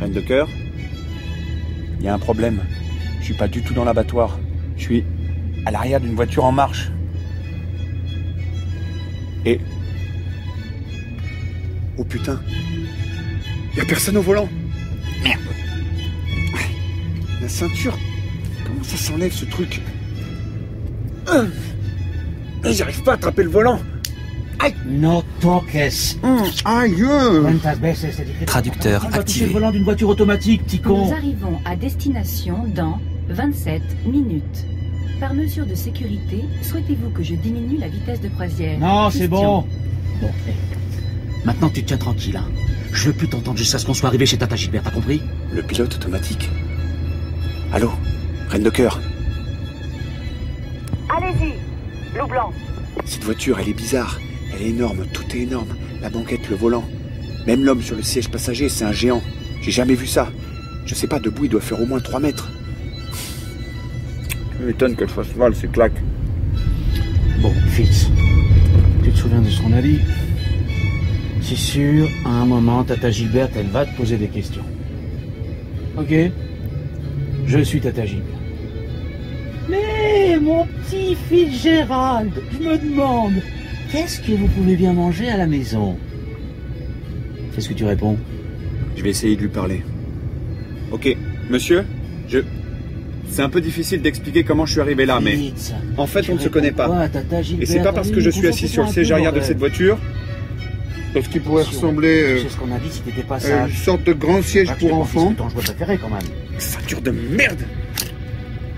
Reine de cœur, il y a un problème. Je suis pas du tout dans l'abattoir. Je suis à l'arrière d'une voiture en marche. Et... Oh putain, il y a personne au volant. Merde. La ceinture, comment ça s'enlève ce truc? J'arrive pas à attraper le volant. Aïe. No toques. Aïe. Traducteur activé. Le volant d'une voiture automatique, petit con. Nous arrivons à destination dans 27 minutes. Par mesure de sécurité, souhaitez-vous que je diminue la vitesse de croisière? Non, c'est bon. Bon, maintenant tu te tiens tranquille, hein. Je veux plus t'entendre jusqu'à ce qu'on soit arrivé chez Tata Gilbert, t'as compris? Le pilote automatique. Allô, Reine de cœur. Allez-y, loup blanc. Cette voiture, elle est bizarre. Elle est énorme, tout est énorme. La banquette, le volant. Même l'homme sur le siège passager, c'est un géant. J'ai jamais vu ça. Je sais pas, debout, il doit faire au moins 3 mètres. Je m'étonne qu'elle fasse mal, c'est claque. Bon, Fitz, tu te souviens de ce qu'on a dit? C'est sûr, à un moment, Tata Gilbert, elle va te poser des questions. Ok? Je suis Tata Gilbert. Mais, mon petit Fitzgerald, je me demande, qu'est-ce que vous pouvez bien manger à la maison? Qu'est-ce que tu réponds? Je vais essayer de lui parler. Ok, monsieur, c'est un peu difficile d'expliquer comment je suis arrivé là, mais... Fitz, En fait, on ne se connaît pas. quoi, Tata Gilbert? Et c'est pas parce que je suis assis sur le siège arrière de cette voiture, parce qu'il pourrait ressembler C'est ce qu'on a dit si t'étais pas à une sage. sorte de grand siège Pas que je pour te enfants. confisque ton jouet préféré, quand même. Ceinture de merde!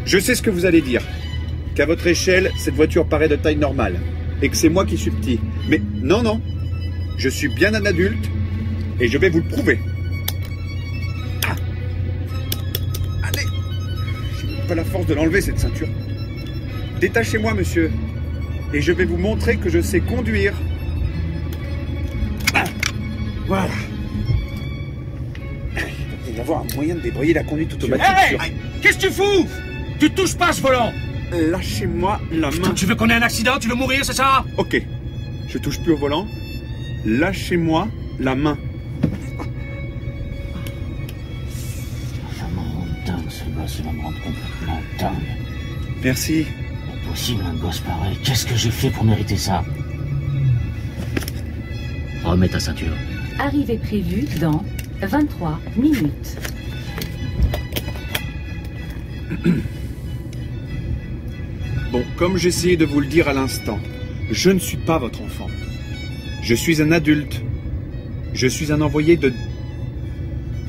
Je sais ce que vous allez dire. Qu'à votre échelle, cette voiture paraît de taille normale. Et que c'est moi qui suis petit. Mais non, non. Je suis bien un adulte. Et je vais vous le prouver. Ah. Allez! J'ai même pas la force de l'enlever, cette ceinture. Détachez-moi, monsieur. Et je vais vous montrer que je sais conduire. Ah. Voilà. Il doit y avoir un moyen de débrayer la conduite automatique sur... Qu'est-ce que tu fous? Tu touches pas ce volant! Lâchez-moi la main. Tu veux qu'on ait un accident? Tu veux mourir, c'est ça? Ok. Je touche plus au volant. Lâchez-moi la main. Ça me rend dingue, ce gosse, il va me rendre complètement dingue. Merci. Impossible, un gosse pareil. Qu'est-ce que j'ai fait pour mériter ça? Remets ta ceinture. Arrivée prévue dans 23 minutes. Bon, comme j'essayais de vous le dire à l'instant, je ne suis pas votre enfant. Je suis un adulte. Je suis un envoyé de...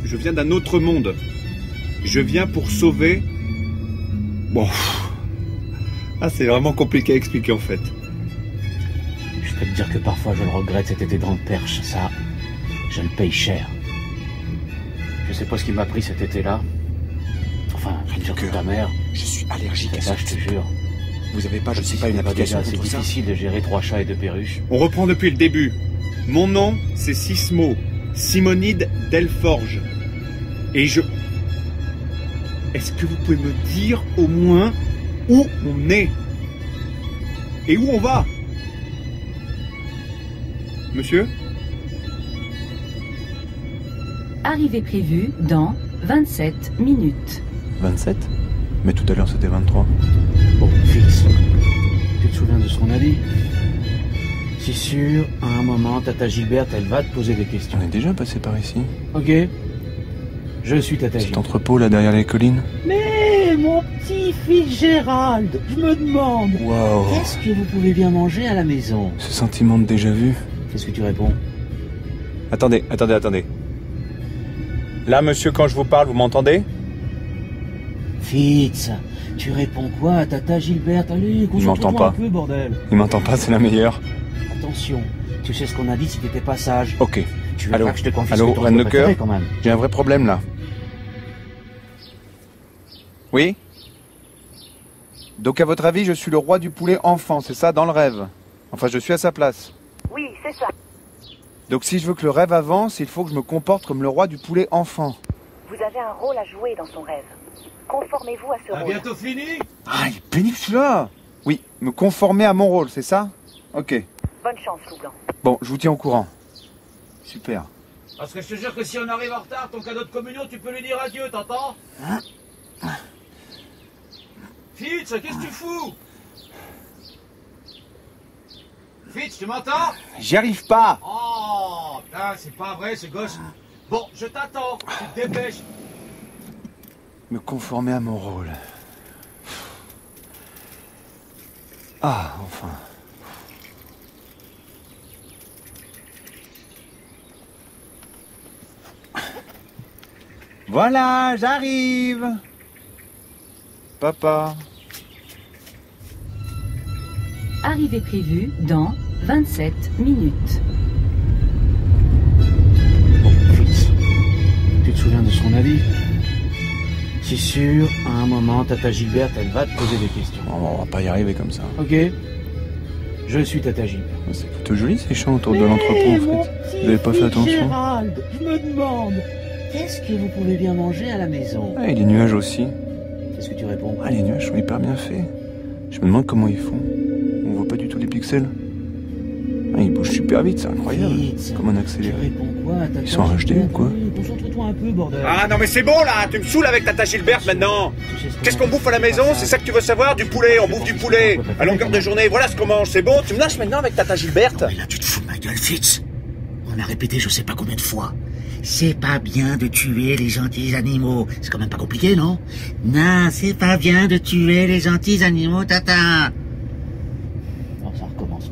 Je viens d'un autre monde. Je viens pour sauver... Bon... Ah, c'est vraiment compliqué à expliquer en fait. Je peux te dire que parfois je le regrette, cet été dans le Perche. Ça, je le paye cher. Je sais pas ce qui m'a pris cet été-là. Enfin, surtout ta mère. Je suis allergique à Ça, ça, je te jure. Vous avez pas, je sais pas, une application C'est contre ça? difficile de gérer 3 chats et 2 perruches. On reprend depuis le début. Mon nom, c'est Sismo. Simonide Delforge. Et je... Est-ce que vous pouvez me dire au moins où on est? Et où on va? Monsieur? Arrivée prévue dans 27 minutes. 27? Mais tout à l'heure c'était 23. Bon, Fitz, tu te souviens de ce qu'on a dit? C'est sûr, à un moment, Tata Gilbert, elle va te poser des questions. On est déjà passé par ici. Ok? Je suis Tata Cet Gilbert. entrepôt là derrière les collines. Mais, mon petit Fitzgerald, je me demande, Waouh! qu'est-ce que vous pouvez bien manger à la maison? Ce sentiment de déjà-vu. Qu'est-ce que tu réponds? Attendez. Là, monsieur, quand je vous parle, vous m'entendez? Fitz, tu réponds quoi à Tata Gilbert? Allez, Il m'entend concentre-toi pas. un peu, bordel. Il m'entend pas, c'est la meilleure. Attention, tu sais ce qu'on a dit si t'étais pas sage. Ok. Tu veux Allô? pas que je te confisque Allô, ton Reine jouet de préféré, cœur? quand même. J'ai un vrai problème là. Oui? Donc à votre avis, je suis le roi du poulet enfant, c'est ça, dans le rêve? Enfin, je suis à sa place. Oui, c'est ça. Donc si je veux que le rêve avance, il faut que je me comporte comme le roi du poulet enfant. Vous avez un rôle à jouer dans son rêve. Conformez-vous à ce rôle. fini? Ah, il est pénible celui-là! Oui, me conformer à mon rôle, c'est ça? Ok. Bonne chance, loup blanc. Bon, je vous tiens au courant. Super. Parce que je te jure que si on arrive en retard, ton cadeau de communion, tu peux lui dire adieu, t'entends? Fitz, qu'est-ce que tu fous? Fitz, tu m'entends? J'y arrive pas. Oh, putain, c'est pas vrai, ce gosse. Bon, je t'attends, tu te dépêches. Me conformer à mon rôle. Ah, enfin. Voilà, j'arrive. Papa. Arrivée prévue dans 27 minutes. Bon, Fitz, tu te souviens de ce qu'on a dit? C'est sûr, à un moment, Tata Gilberte, elle va te poser des questions. On va pas y arriver comme ça. Ok? Je suis Tata Gilberte. C'est plutôt joli ces champs autour de l'entrepôt en fait. Vous n'avez pas fait attention. Gérald, je me demande, qu'est-ce que vous pouvez bien manger à la maison? Ah, et les nuages aussi. Qu'est-ce que tu réponds? Ah, les nuages sont hyper bien faits. Je me demande comment ils font. On voit pas du tout les pixels. Ah, ils bougent super vite, c'est incroyable. Fitz, Comme un tu accéléré. réponds quoi, Tata Ils sont en HD ou quoi? Concentre-toi un peu, bordel. Ah non mais c'est bon là, tu me saoules avec Tata Gilberte maintenant. Qu'est-ce qu'on bouffe à la maison? C'est ça que tu veux savoir? Du poulet, on bouffe du poulet. À longueur de journée, voilà ce qu'on mange, c'est bon? Tu me lâches maintenant avec Tata Gilberte? Mais là, tu te fous de ma gueule, Fitz. On a répété je sais pas combien de fois. C'est pas bien de tuer les gentils animaux. C'est quand même pas compliqué, non? Non, c'est pas bien de tuer les gentils animaux, Tata. Non, ça recommence.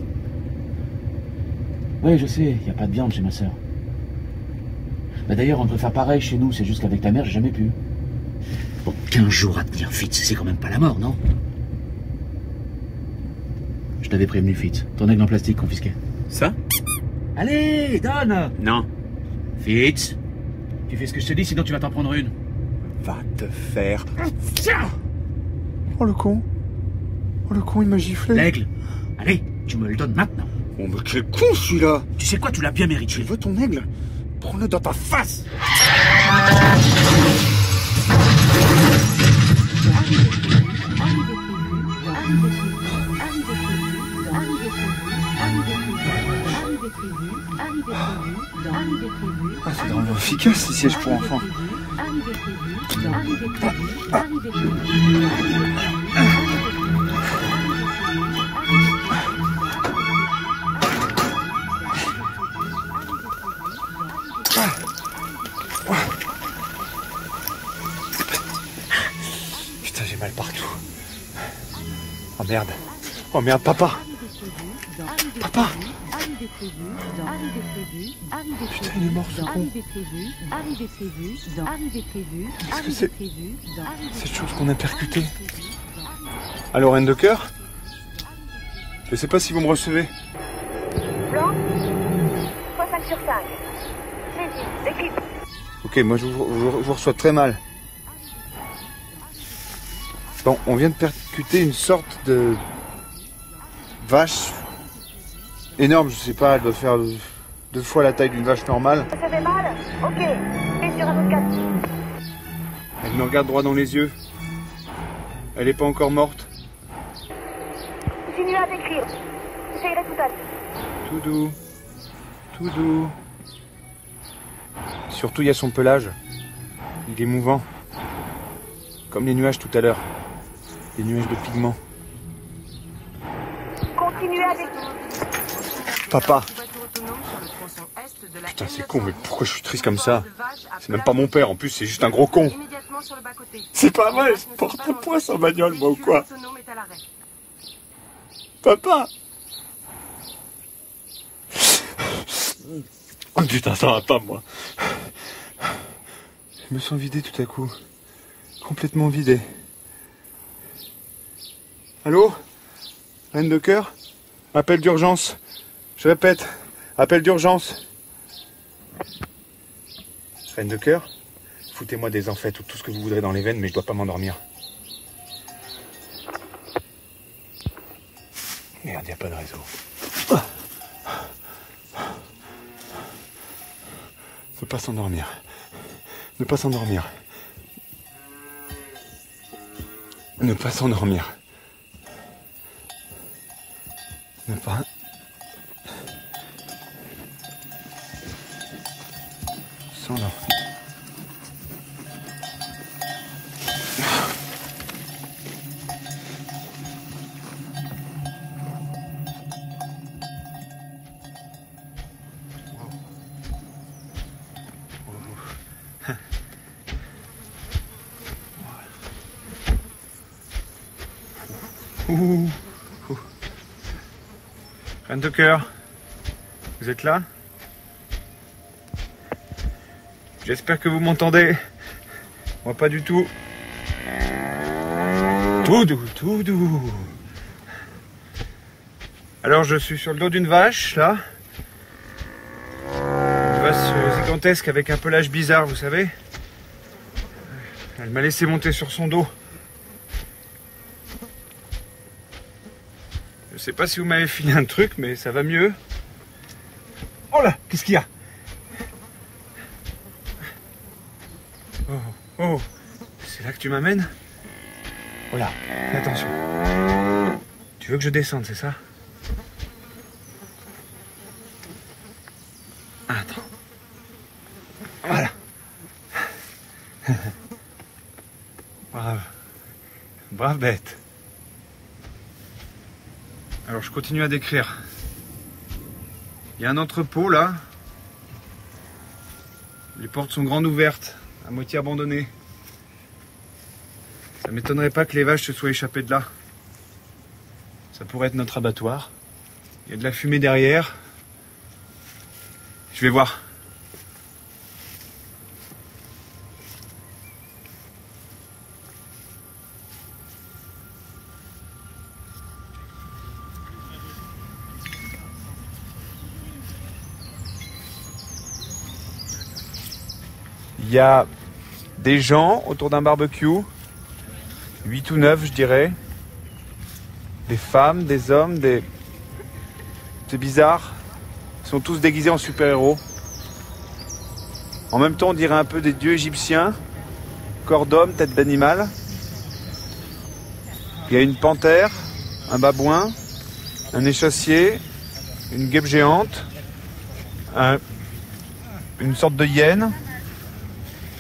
Oui, je sais, y a pas de viande chez ma sœur. Bah d'ailleurs, on peut faire pareil chez nous, c'est juste qu'avec ta mère, j'ai jamais pu. Bon, 15 jours à tenir, Fitz, c'est quand même pas la mort, non? Je t'avais prévenu, Fitz. Ton aigle en plastique confisqué. Ça? Allez, donne! Non. Fitz, tu fais ce que je te dis, sinon tu vas t'en prendre une. Va te faire. Oh le con. Oh le con, il m'a giflé. L'aigle. Allez, tu me le donnes maintenant. Oh mais quel con celui-là! Tu sais quoi, tu l'as bien mérité. Tu veux ton aigle? Prends-le dans ta face! Ah, c'est vraiment efficace ces sièges pour enfants. Putain, j'ai mal partout. Oh merde. Oh merde, papa. Papa. Putain, il est mort ce con. Qu'est-ce que c'est? Cette chose qu'on a percutée. Allô, reine de cœur? Je sais pas si vous me recevez. Blanc 3, 5 sur 5. Saisie, équipe. Ok, moi je vous reçois très mal. Bon, on vient de percuter une sorte de vache énorme, je sais pas, elle doit faire 2 fois la taille d'une vache normale. Ça fait mal? Ok. Et sur un autre cas. Elle me regarde droit dans les yeux. Elle est pas encore morte. Continuez à décrire. J'essayerai tout à l'heure. Tout doux. Tout doux. Surtout, il y a son pelage. Il est mouvant. Comme les nuages tout à l'heure. Les nuages de pigments. Continuez à décrire. Papa. Putain, c'est con, mais pourquoi je suis triste comme ça? C'est même pas mon père, en plus, c'est juste un gros con. C'est pas vrai, je porte le poids sans bagnole, moi, ou quoi? Papa. Oh putain, ça va pas, moi. Je me sens vidé tout à coup. Complètement vidé. Allô? Reine de cœur? Appel d'urgence. Je répète, appel d'urgence. Reine de cœur? Foutez-moi des amphètes ou tout ce que vous voudrez dans les veines, mais je dois pas m'endormir. Merde, y a pas de réseau. Ne pas s'endormir. Ne pas s'endormir. Ne pas s'endormir. Ne pas... sent là. Reine de cœur, vous êtes là? J'espère que vous m'entendez. Moi pas du tout. Tout doux, tout doux. Alors je suis sur le dos d'une vache, là. Une vache gigantesque avec un pelage bizarre, vous savez. Elle m'a laissé monter sur son dos. Je sais pas si vous m'avez filé un truc, mais ça va mieux. Oh là, qu'est-ce qu'il y a? Oh, oh, c'est là que tu m'amènes? Oh là, fais attention. Tu veux que je descende, c'est ça? Attends. Voilà. Brave. Brave bête. Alors je continue à décrire. Il y a un entrepôt là. Les portes sont grandes ouvertes, à moitié abandonnées. Ça m'étonnerait pas que les vaches se soient échappées de là. Ça pourrait être notre abattoir. Il y a de la fumée derrière. Je vais voir. Il y a des gens autour d'un barbecue, 8 ou 9 je dirais, des femmes, des hommes, c'est bizarre, ils sont tous déguisés en super-héros. En même temps on dirait un peu des dieux égyptiens, corps d'homme, tête d'animal. Il y a une panthère, un babouin, un échassier, une guêpe géante, une sorte de hyène.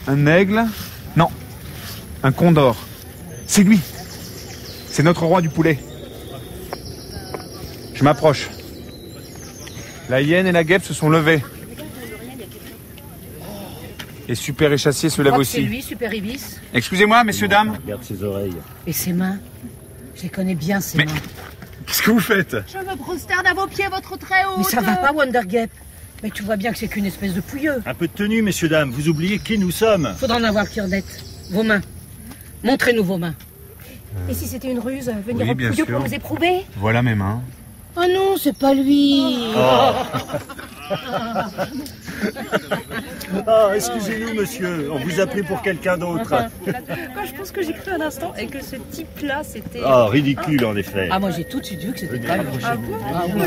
Un aigle? Non, un condor. C'est lui. C'est notre roi du poulet. Je m'approche. La hyène et la guêpe se sont levées. Et Super Échassier se lève aussi. C'est lui, Super Ibis. Excusez-moi, messieurs, dames. Regarde ses oreilles. Et ses mains. Je les connais bien, ses Mais mains. qu'est-ce que vous faites? Je me prosterne à vos pieds, votre très haute. Mais ça va pas, Wonder Gap. Mais tu vois bien que c'est qu'une espèce de pouilleux. Un peu de tenue, messieurs, dames. Vous oubliez qui nous sommes. Faudra en avoir le cœur net. Vos mains. Montrez-nous vos mains. Et si c'était une ruse, venir Oui, au bien pouilleux sûr. pour nous éprouver? Voilà mes mains. Oh non, c'est pas lui. Ah, excusez-nous, monsieur. On vous appelait pour quelqu'un d'autre. Moi, je pense que j'ai cru un instant et que ce type-là, c'était... Ah, ridicule, en effet. Ah, moi j'ai tout de suite vu que c'était pas lui. Ah oui.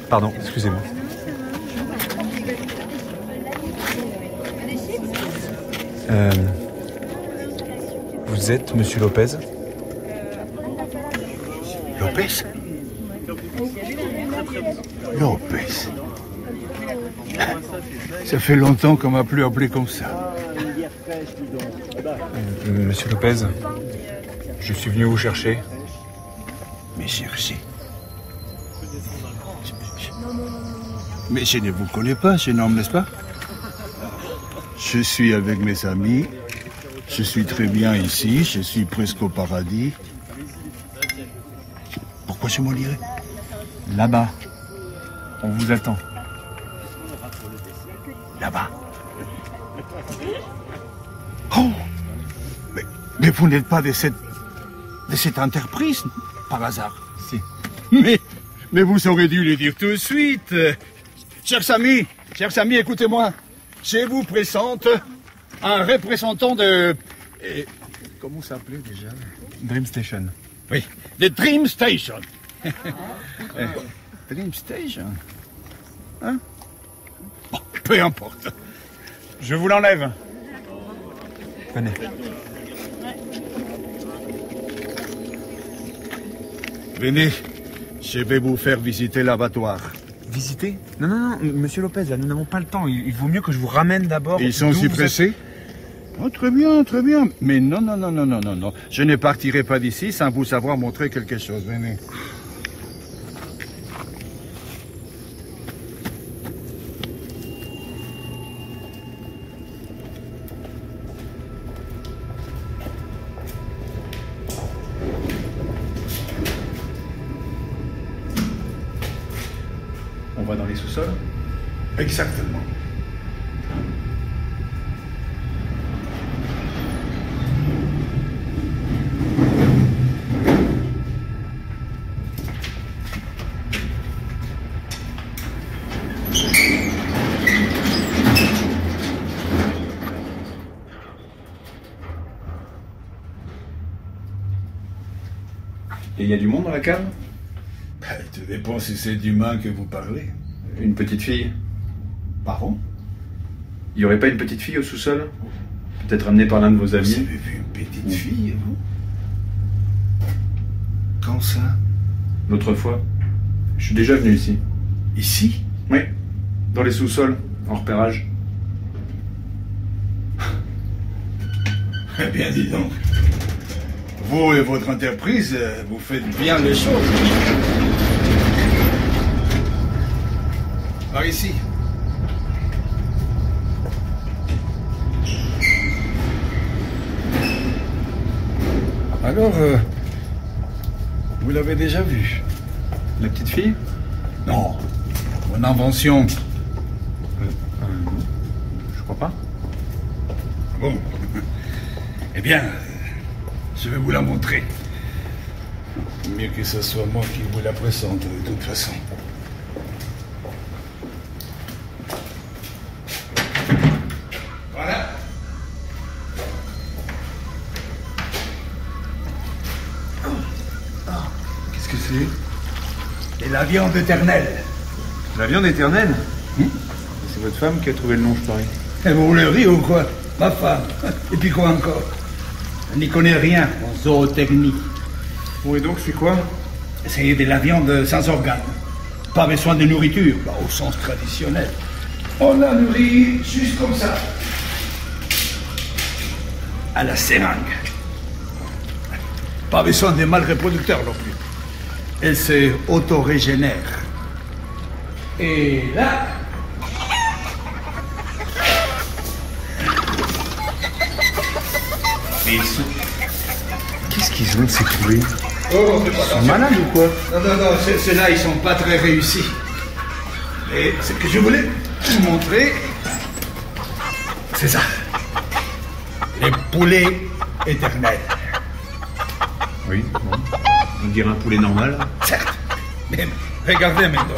Pardon, excusez-moi. Vous êtes Monsieur Lopez? Lopez? Lopez. Ça fait longtemps qu'on m'a plus appelé comme ça. Monsieur Lopez, je suis venu vous chercher. Mais cherchez. Mais je ne vous connais pas, ce nom, n'est-ce pas? Je suis avec mes amis. Je suis très bien ici. Je suis presque au paradis. Pourquoi je m'en dirais? Là-bas. On vous attend. Là-bas. Oh! Mais vous n'êtes pas de cette entreprise, par hasard? Si. Mais vous auriez dû le dire tout de suite. Chers amis, écoutez-moi. Je vous présente un représentant de... comment ça s'appelait déjà? Dream Station. Oui, de Dream Station. Dream Station? Hein? Bon, peu importe. Je vous l'enlève. Venez. Venez, je vais vous faire visiter l'abattoir. Visiter? Non, non, non, monsieur Lopez, là, nous n'avons pas le temps. Il vaut mieux que je vous ramène d'abord. Ils sont si pressés? Oh, très bien, très bien. Mais non, non, non, non, non, non, non. Je ne partirai pas d'ici sans vous savoir montrer quelque chose. Venez. On va dans les sous-sols? Exactement. Et il y a du monde dans la cave? Tout dépend si c'est d'humain que vous parlez. Une petite fille? Pardon? Il n'y aurait pas une petite fille au sous-sol? Peut-être amenée par l'un de vos Vous amis? avez vu une petite fille, vous? Quand ça? L'autre fois. Je suis déjà venu ici. Ici? Oui. Dans les sous-sols, en repérage. Eh bien, dis donc. Vous et votre entreprise, vous faites bien les choses. Par ici. Alors, vous l'avez déjà vue? La petite fille? Non. Mon invention. Je crois pas. Bon. Eh bien, je vais vous la montrer. Mieux que ce soit moi qui vous la présente, de toute façon. Voilà. Qu'est-ce que c'est? Et la viande éternelle. La viande éternelle? C'est votre femme qui a trouvé le nom, je parie. Et vous voulez rire ou quoi? Ma femme. Et puis quoi encore? Elle n'y connaît rien en zootechnie. Oui, donc c'est quoi? C'est de la viande sans organes. Pas besoin de nourriture, bah, au sens traditionnel. On la nourrit juste comme ça. À la seringue. Pas besoin de mâles reproducteurs non plus. Elle se auto-régénère. Et là... Mais ils sont... Qu'est-ce qu'ils ont, ces poulets? Oh, Ils sont malades ou quoi? Non, non, non, ceux-là, ils sont pas très réussis. Et ce que je voulais vous montrer, c'est ça. Les poulets éternels. Oui, bon. On dirait un poulet normal. Certes. Mais regardez maintenant.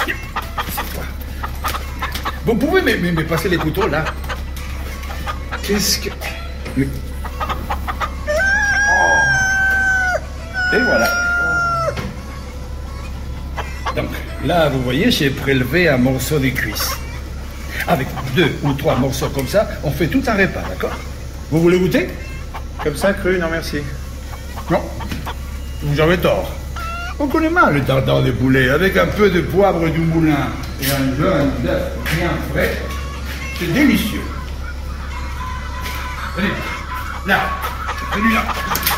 C'est quoi? Vous pouvez me passer les couteaux, là? Qu'est-ce que... Mais... Et voilà. Donc, là, vous voyez, j'ai prélevé un morceau de cuisse. Avec 2 ou 3 morceaux comme ça, on fait tout un repas, d'accord? Vous voulez goûter? Comme ça, cru, non merci. Non. Vous avez tort. On connaît mal le tartare de poulet, avec un peu de poivre du moulin et un jaune d'œuf bien frais. C'est délicieux. Venez. Là. Celui-là.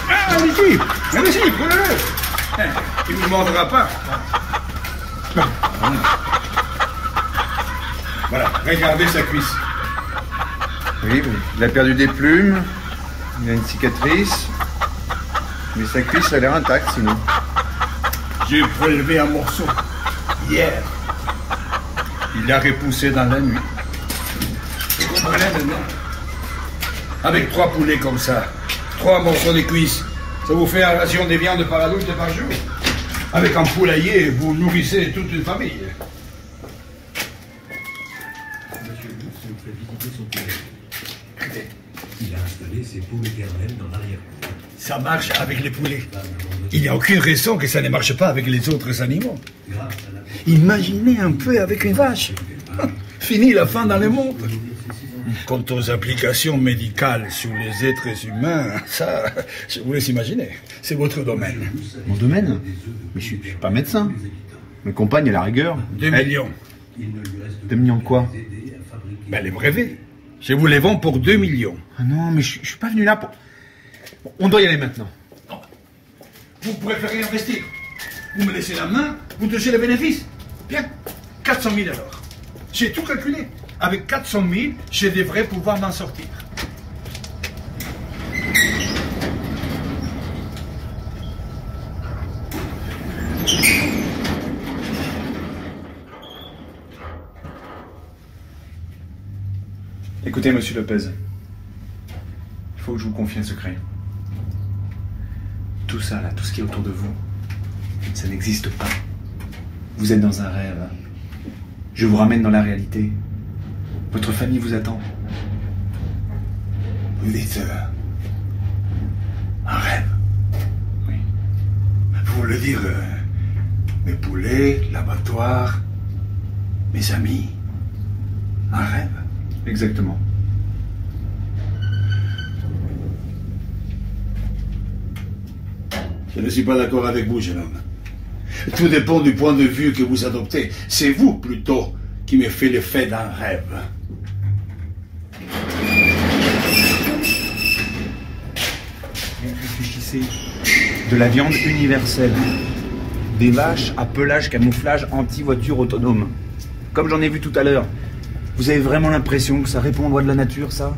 Ah, allez-y. Allez-y, prenez-le. Il ne vous mordra pas. Non. Voilà, regardez sa cuisse. Oui, il a perdu des plumes, il a une cicatrice, mais sa cuisse a l'air intacte sinon. J'ai prélevé un morceau hier. Il a repoussé dans la nuit. Vous comprenez maintenant? Avec 3 poulets comme ça, 3 morceaux de cuisse, ça vous fait une ration de viande par adulte par jour. Avec un poulailler, vous nourrissez toute une famille. Monsieur Booth nous fait visiter son poulet. Il a installé ses poules éternelles dans l'arrière-cour. Ça marche avec les poulets. Il n'y a aucune raison que ça ne marche pas avec les autres animaux. Imaginez un peu avec une vache. Fini la fin dans le monde. Quant aux applications médicales sur les êtres humains, ça, je vous laisse imaginer. C'est votre domaine. Mon domaine? Mais je suis pas médecin. Ma compagne, à la rigueur. 2 millions. 2 millions de quoi? Ben, les brevets. Je vous les vends pour 2 millions. Ah non, mais je suis pas venu là pour... Bon, on doit y aller maintenant. Non. Vous préférez investir. Vous me laissez la main, vous touchez les bénéfices. Bien. 400 000 alors. J'ai tout calculé. Avec 400 000, je devrais pouvoir m'en sortir. Écoutez, monsieur Lopez, il faut que je vous confie un secret. Tout ça, là, tout ce qui est autour de vous, ça n'existe pas. Vous êtes dans un rêve. Je vous ramène dans la réalité. Votre famille vous attend. Vous dites un rêve. Oui. Vous voulez dire mes poulets, l'abattoir, mes amis. Un rêve. Exactement. Je ne suis pas d'accord avec vous, jeune homme. Tout dépend du point de vue que vous adoptez. C'est vous, plutôt, qui me fait l'effet d'un rêve. Réfléchissez. De la viande universelle. Des vaches à pelage camouflage anti-voiture autonome. Comme j'en ai vu tout à l'heure. Vous avez vraiment l'impression que ça répond aux lois de la nature, ça?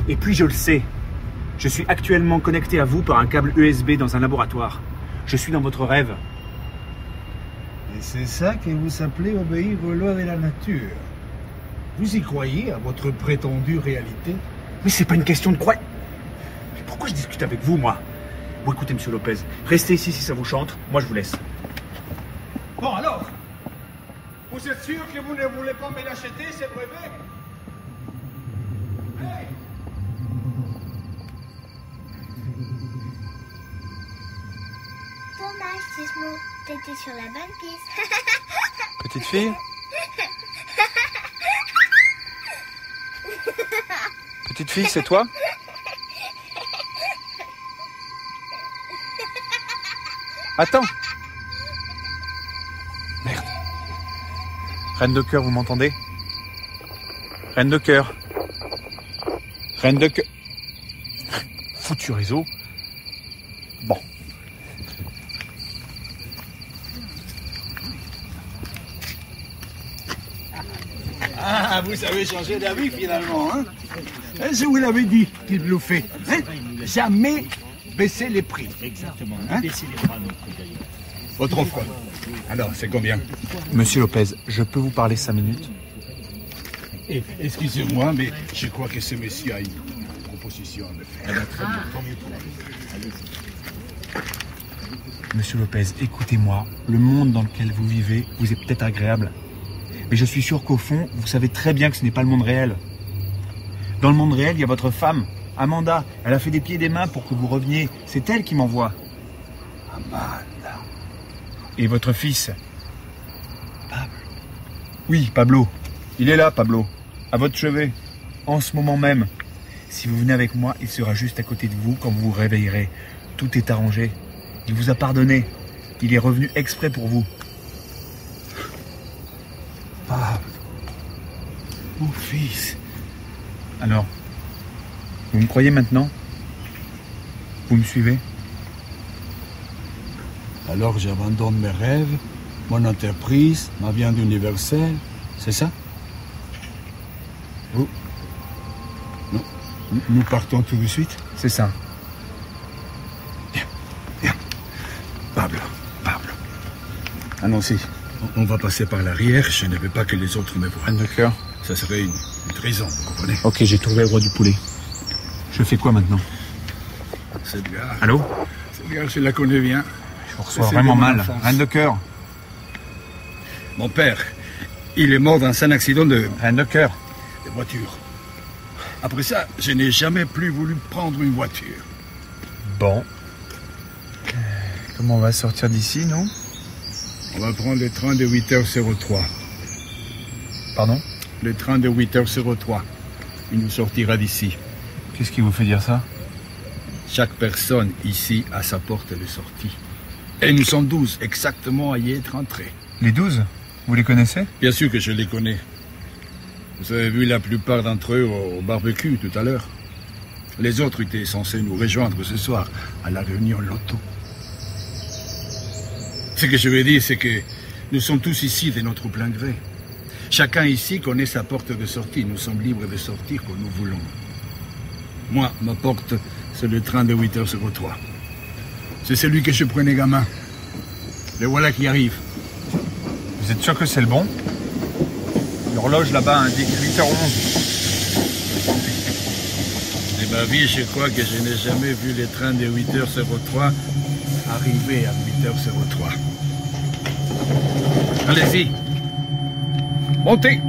Et puis je le sais. Je suis actuellement connecté à vous par un câble USB dans un laboratoire. Je suis dans votre rêve. Et c'est ça que vous appelez obéir aux lois de la nature. Vous y croyez à votre prétendue réalité? Mais c'est pas une question de croyance. Mais pourquoi je discute avec vous, moi? Bon, écoutez, monsieur Lopez, restez ici si ça vous chante. Moi, je vous laisse. Bon, alors, vous êtes sûr que vous ne voulez pas me l'acheter, ces brevets? Hey! Dommage, Tismo, t'étais sur la bonne piste. Petite fille? Petite fille, c'est toi? Attends. Merde. Reine de cœur, vous m'entendez? Reine de cœur. Reine de cœur. Foutu réseau. Bon. Ah, vous avez changé d'avis finalement, hein? Je vous l'avais dit qu'il bluffait. Hein? Jamais baisser les prix. Exactement. Hein? Baissez les bras non plus, d'ailleurs. Votre offre. Alors, c'est combien? Monsieur Lopez, je peux vous parler 5 minutes? Excusez-moi, mais je crois que ce monsieur a une proposition à me faire. Très bien, tant mieux pour vous. Monsieur Lopez, écoutez-moi. Le monde dans lequel vous vivez vous est peut-être agréable. Mais je suis sûr qu'au fond, vous savez très bien que ce n'est pas le monde réel. Dans le monde réel, il y a votre femme, Amanda. Elle a fait des pieds et des mains pour que vous reveniez. C'est elle qui m'envoie. Amanda. Et votre fils? Pablo. Oui, Pablo. Il est là, Pablo. À votre chevet. En ce moment même. Si vous venez avec moi, il sera juste à côté de vous quand vous vous réveillerez. Tout est arrangé. Il vous a pardonné. Il est revenu exprès pour vous. Pablo. Mon fils. Alors, vous me croyez maintenant? Vous me suivez? Alors j'abandonne mes rêves, mon entreprise, ma viande universelle, c'est ça? Vous? Non. Nous partons tout de suite? C'est ça. Bien, bien. Pablo. Allons-y. On va passer par l'arrière, je ne veux pas que les autres me voient. D'accord. Ça serait une trahison, vous comprenez? Ok, j'ai trouvé le roi du poulet. Je fais quoi maintenant? Cette gare. Allô? Cette gare, je la connais bien. Je vous reçois vraiment mal. Reine de cœur. Mon père, il est mort dans un accident de Reine de cœur. voiture. Après ça, je n'ai jamais plus voulu prendre une voiture. Bon. Comment on va sortir d'ici, non? On va prendre le train de 8h03. Pardon? Le train de 8h03. Il nous sortira d'ici. Qu'est-ce qui vous fait dire ça? Chaque personne ici a sa porte de sortie. Et nous sommes 12 exactement à y être entrés. Les 12 ? Vous les connaissez ? Bien sûr que je les connais. Vous avez vu la plupart d'entre eux au barbecue tout à l'heure. Les autres étaient censés nous rejoindre ce soir à la réunion loto. Ce que je veux dire, c'est que nous sommes tous ici de notre plein gré. Chacun ici connaît sa porte de sortie. Nous sommes libres de sortir quand nous voulons. Moi, ma porte, c'est le train de 8h03. C'est celui que je prenais gamin. Le voilà qui arrive. Vous êtes sûr que c'est le bon ? L'horloge là-bas indique 8h11. De ma vie, je crois que je n'ai jamais vu les trains de 8h03 arriver à 8h03. Allez-y, montez!